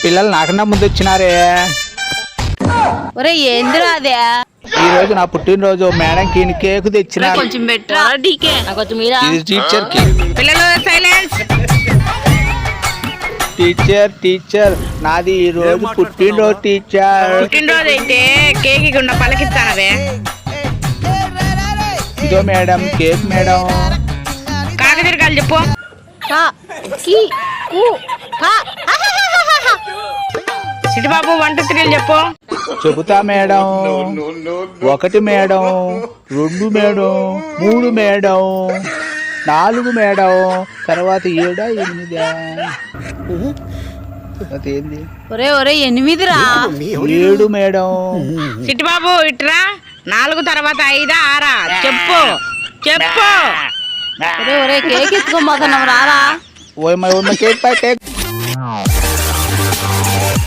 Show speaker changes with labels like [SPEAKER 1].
[SPEAKER 1] పిల్లలు నాకన్నా ముందు వచ్చినారే.
[SPEAKER 2] ఒరే ఏందిరా అదే?
[SPEAKER 1] ఈ రోజు నా పుట్టినరోజు మేడం కి కేక్ తెచ్చిన.
[SPEAKER 2] కొంచెం బెటర్ డీకే కొంచెం
[SPEAKER 1] ఇది టీచర్ కి.
[SPEAKER 2] పిల్లలు సైలెన్స్.
[SPEAKER 1] టీచర్ నాది ఈ రోజు పుట్టినరోజు. టీచర్
[SPEAKER 2] పుట్టినరోజు అయితే కేక్ ఇకుండా పలకిస్తానవే.
[SPEAKER 1] ఇదో మేడం కేక్ మేడం.
[SPEAKER 2] కాకతీరకాయలు చెప్పు. సిటిబాబు 1 2 3 చెప్పు.
[SPEAKER 1] చెబుతా madam. 1 madam, 2 madam, 3 madam, 4 madam, తర్వాత 7 8 ఏంది?
[SPEAKER 2] ఒరే 8 రా.
[SPEAKER 1] 7 మేడం.
[SPEAKER 2] సిటిబాబు ఇట్రా. 4 తర్వాత 5 6 చెప్పు. ఒరే కేక్ ఎత్తుకోబోతున్నావు రారా.
[SPEAKER 1] ఓ కేక్.